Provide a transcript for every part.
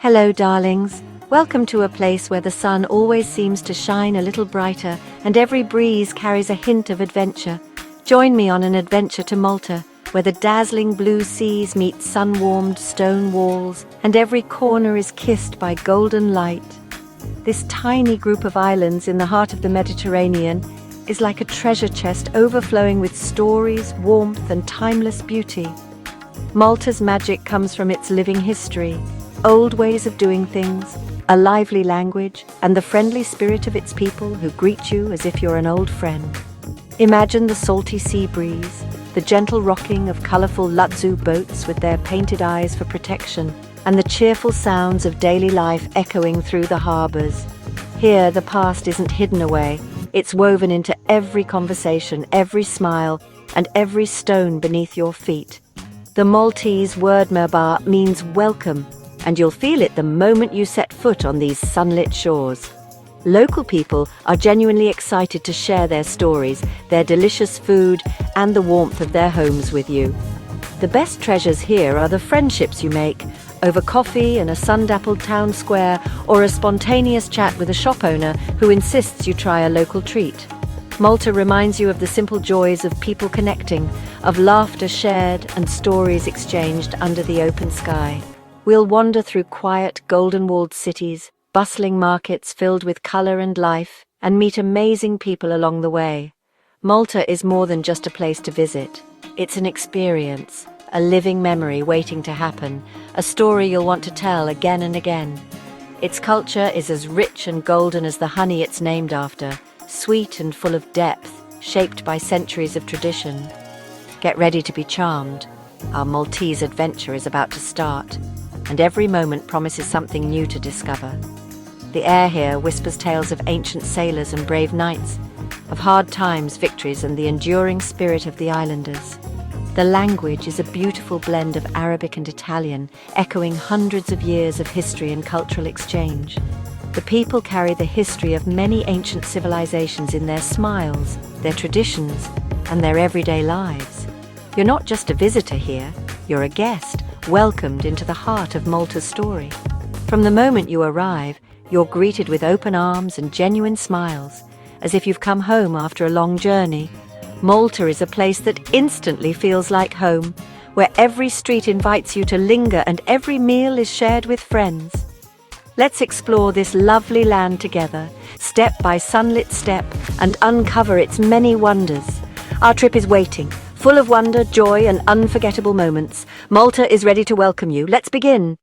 Hello, darlings. Welcome to a place where the sun always seems to shine a little brighter and every breeze carries a hint of adventure. Join me on an adventure to Malta, where the dazzling blue seas meet sun-warmed stone walls and every corner is kissed by golden light. This tiny group of islands in the heart of the Mediterranean is like a treasure chest overflowing with stories, warmth, and timeless beauty. Malta's magic comes from its living history, old ways of doing things, a lively language, and the friendly spirit of its people who greet you as if you're an old friend. Imagine the salty sea breeze, the gentle rocking of colorful Lutzu boats with their painted eyes for protection, and the cheerful sounds of daily life echoing through the harbors. Here, the past isn't hidden away. It's woven into every conversation, every smile, and every stone beneath your feet. The Maltese word merhaba means welcome, and you'll feel it the moment you set foot on these sunlit shores. Local people are genuinely excited to share their stories, their delicious food, and the warmth of their homes with you. The best treasures here are the friendships you make over coffee in a sun-dappled town square or a spontaneous chat with a shop owner who insists you try a local treat. Malta reminds you of the simple joys of people connecting, of laughter shared and stories exchanged under the open sky. We'll wander through quiet, golden-walled cities, bustling markets filled with color and life, and meet amazing people along the way. Malta is more than just a place to visit. It's an experience, a living memory waiting to happen, a story you'll want to tell again and again. Its culture is as rich and golden as the honey it's named after, sweet and full of depth, shaped by centuries of tradition. Get ready to be charmed. Our Maltese adventure is about to start, and every moment promises something new to discover. The air here whispers tales of ancient sailors and brave knights, of hard times, victories, and the enduring spirit of the islanders. The language is a beautiful blend of Arabic and Italian, echoing hundreds of years of history and cultural exchange. The people carry the history of many ancient civilizations in their smiles, their traditions, and their everyday lives. You're not just a visitor here, you're a guest, welcomed into the heart of Malta's story. From the moment you arrive, you're greeted with open arms and genuine smiles, as if you've come home after a long journey. Malta is a place that instantly feels like home, where every street invites you to linger and every meal is shared with friends. Let's explore this lovely land together, step by sunlit step, and uncover its many wonders. Our trip is waiting, full of wonder, joy, and unforgettable moments. Malta is ready to welcome you. Let's begin.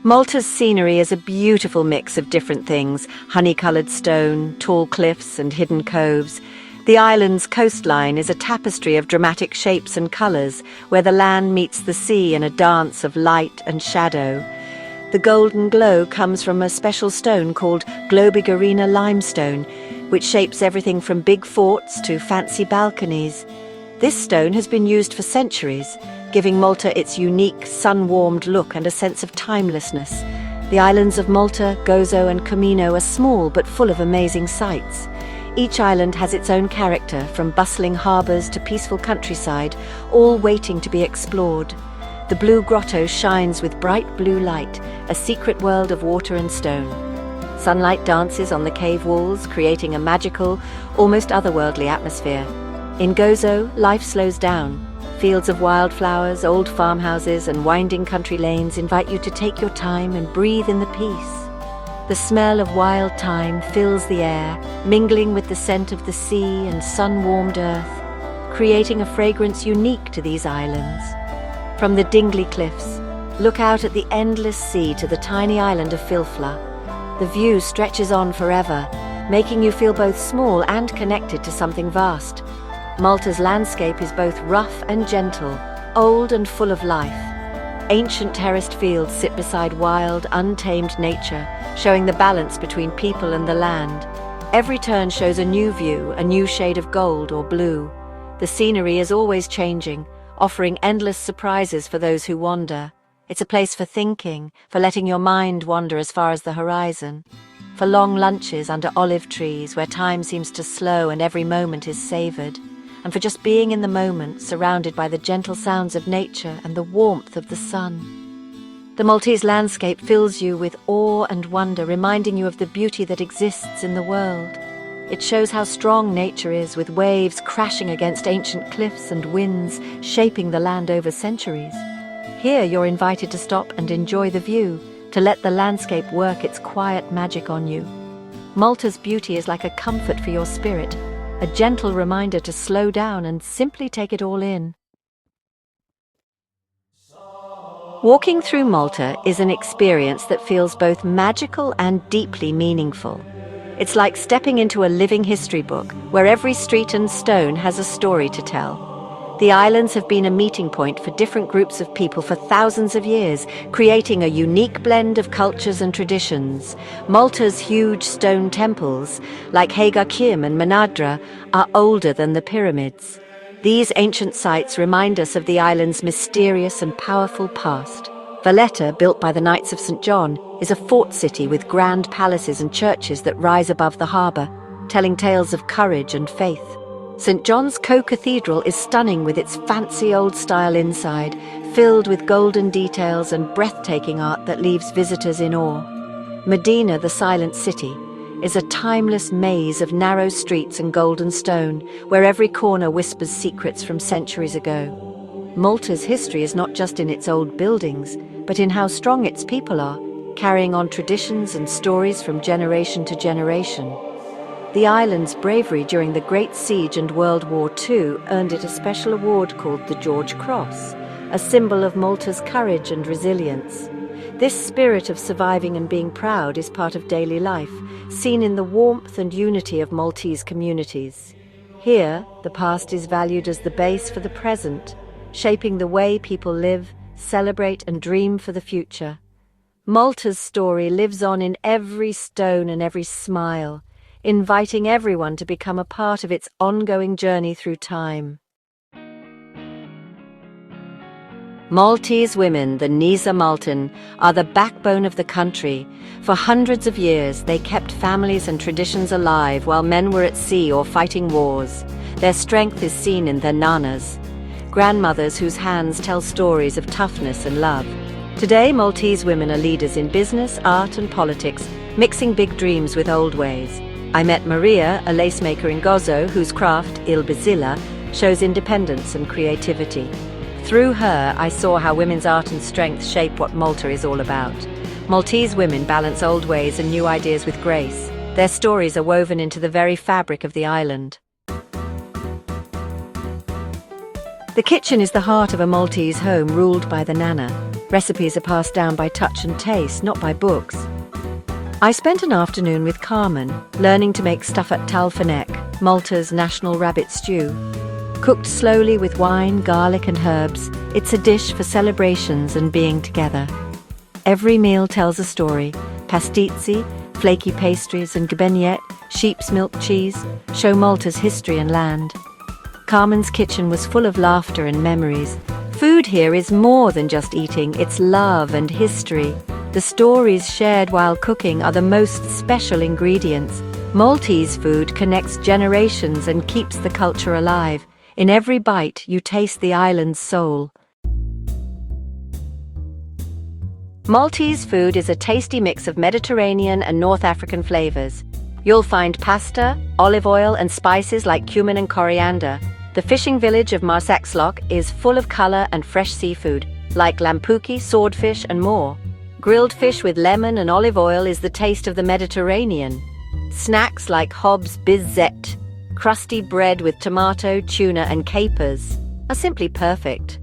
Malta's scenery is a beautiful mix of different things: honey-coloured stone, tall cliffs, and hidden coves. The island's coastline is a tapestry of dramatic shapes and colours, where the land meets the sea in a dance of light and shadow. The golden glow comes from a special stone called Globigerina limestone, which shapes everything from big forts to fancy balconies. This stone has been used for centuries, giving Malta its unique, sun-warmed look and a sense of timelessness. The islands of Malta, Gozo, and Comino are small but full of amazing sights. Each island has its own character, from bustling harbours to peaceful countryside, all waiting to be explored. The Blue Grotto shines with bright blue light, a secret world of water and stone. Sunlight dances on the cave walls, creating a magical, almost otherworldly atmosphere. In Gozo, life slows down. Fields of wildflowers, old farmhouses, and winding country lanes invite you to take your time and breathe in the peace. The smell of wild thyme fills the air, mingling with the scent of the sea and sun-warmed earth, creating a fragrance unique to these islands. From the Dingley Cliffs, look out at the endless sea to the tiny island of Filfla. The view stretches on forever, making you feel both small and connected to something vast. Malta's landscape is both rough and gentle, old and full of life. Ancient terraced fields sit beside wild, untamed nature, showing the balance between people and the land. Every turn shows a new view, a new shade of gold or blue. The scenery is always changing, offering endless surprises for those who wander. It's a place for thinking, for letting your mind wander as far as the horizon. For long lunches under olive trees where time seems to slow and every moment is savoured. and for just being in the moment, surrounded by the gentle sounds of nature and the warmth of the sun. The Maltese landscape fills you with awe and wonder, reminding you of the beauty that exists in the world. It shows how strong nature is, with waves crashing against ancient cliffs and winds shaping the land over centuries. Here you're invited to stop and enjoy the view, to let the landscape work its quiet magic on you. Malta's beauty is like a comfort for your spirit, a gentle reminder to slow down and simply take it all in. Walking through Malta is an experience that feels both magical and deeply meaningful. It's like stepping into a living history book, where every street and stone has a story to tell. The islands have been a meeting point for different groups of people for thousands of years, creating a unique blend of cultures and traditions. Malta's huge stone temples, like Hagar Kim and Manadra, are older than the pyramids. These ancient sites remind us of the island's mysterious and powerful past. Valletta, built by the Knights of St. John, is a fort city with grand palaces and churches that rise above the harbour, telling tales of courage and faith. St. John's Co-Cathedral is stunning with its fancy old-style inside, filled with golden details and breathtaking art that leaves visitors in awe. Medina, the Silent City, is a timeless maze of narrow streets and golden stone, where every corner whispers secrets from centuries ago. Malta's history is not just in its old buildings, but in how strong its people are, carrying on traditions and stories from generation to generation. The island's bravery during the Great Siege and World War II earned it a special award called the George Cross, a symbol of Malta's courage and resilience. This spirit of surviving and being proud is part of daily life, seen in the warmth and unity of Maltese communities. Here, the past is valued as the base for the present, shaping the way people live, celebrate, and dream for the future. Malta's story lives on in every stone and every smile, inviting everyone to become a part of its ongoing journey through time. Maltese women, the Nisa Maltan, are the backbone of the country. For hundreds of years, they kept families and traditions alive while men were at sea or fighting wars. Their strength is seen in their nanas, grandmothers whose hands tell stories of toughness and love. Today, Maltese women are leaders in business, art, and politics, mixing big dreams with old ways. I met Maria, a lacemaker in Gozo, whose craft, Il Bazilla, shows independence and creativity. Through her, I saw how women's art and strength shape what Malta is all about. Maltese women balance old ways and new ideas with grace. Their stories are woven into the very fabric of the island. The kitchen is the heart of a Maltese home ruled by the nana. Recipes are passed down by touch and taste, not by books. I spent an afternoon with Carmen, learning to make stuffat talfanek, Malta's national rabbit stew. Cooked slowly with wine, garlic and herbs, it's a dish for celebrations and being together. Every meal tells a story. Pastizzi, flaky pastries, and gbenyet, sheep's milk cheese, show Malta's history and land. Carmen's kitchen was full of laughter and memories. Food here is more than just eating, it's love and history. The stories shared while cooking are the most special ingredients. Maltese food connects generations and keeps the culture alive. In every bite, you taste the island's soul. Maltese food is a tasty mix of Mediterranean and North African flavors. You'll find pasta, olive oil, and spices like cumin and coriander. The fishing village of Marsaxlok is full of color and fresh seafood, like lampuki, swordfish, and more. Grilled fish with lemon and olive oil is the taste of the Mediterranean. Snacks like Hobbs bizzet, crusty bread with tomato, tuna, and capers, are simply perfect.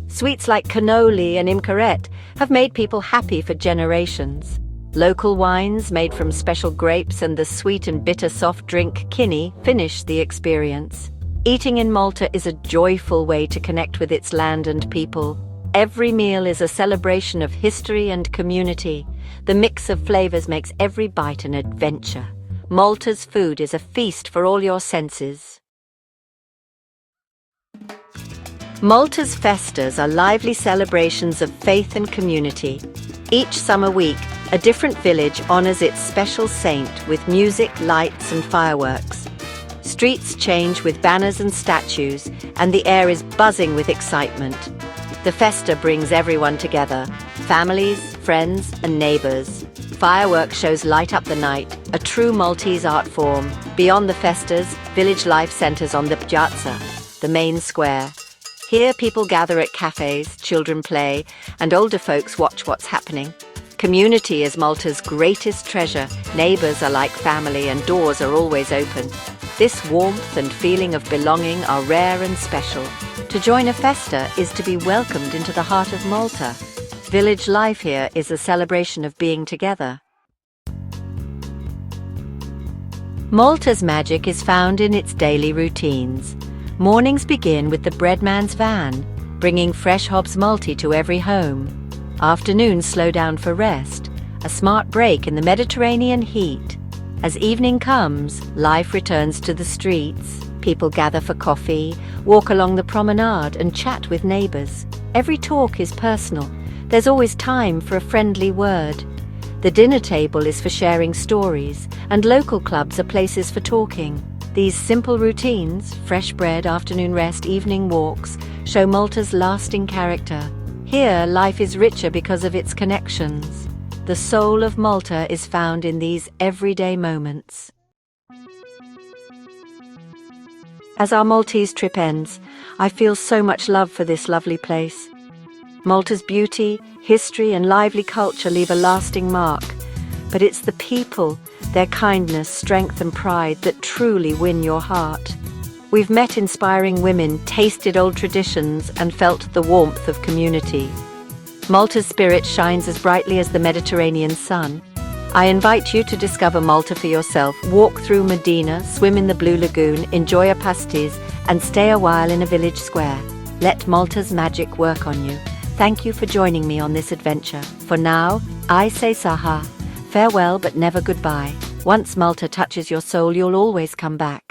Sweets like cannoli and imkaret have made people happy for generations. Local wines made from special grapes and the sweet and bitter soft drink kinny finish the experience. Eating in Malta is a joyful way to connect with its land and people. Every meal is a celebration of history and community. The mix of flavors makes every bite an adventure. Malta's food is a feast for all your senses. Malta's festas are lively celebrations of faith and community. Each summer week, a different village honors its special saint with music, lights, and fireworks. Streets change with banners and statues, and the air is buzzing with excitement. The festa brings everyone together, families, friends, and neighbors. Fireworks shows light up the night, a true Maltese art form. Beyond the festas, village life centers on the piazza, the main square. Here people gather at cafes, children play, and older folks watch what's happening. Community is Malta's greatest treasure. Neighbors are like family and doors are always open. This warmth and feeling of belonging are rare and special. To join a festa is to be welcomed into the heart of Malta. Village life here is a celebration of being together. Malta's magic is found in its daily routines. Mornings begin with the breadman's van, bringing fresh Hobbs Malty to every home. Afternoons slow down for rest, a smart break in the Mediterranean heat. As evening comes, life returns to the streets. People gather for coffee, walk along the promenade and chat with neighbors. Every talk is personal. There's always time for a friendly word. The dinner table is for sharing stories, and local clubs are places for talking. These simple routines, fresh bread, afternoon rest, evening walks, show Malta's lasting character. Here, life is richer because of its connections. The soul of Malta is found in these everyday moments. As our Maltese trip ends, I feel so much love for this lovely place. Malta's beauty, history, and lively culture leave a lasting mark. But it's the people, their kindness, strength, and pride that truly win your heart. We've met inspiring women, tasted old traditions, and felt the warmth of community. Malta's spirit shines as brightly as the Mediterranean sun. I invite you to discover Malta for yourself. Walk through Medina, swim in the Blue Lagoon, enjoy a pastis, and stay a while in a village square. Let Malta's magic work on you. Thank you for joining me on this adventure. For now, I say Saha. Farewell but never goodbye. Once Malta touches your soul, you'll always come back.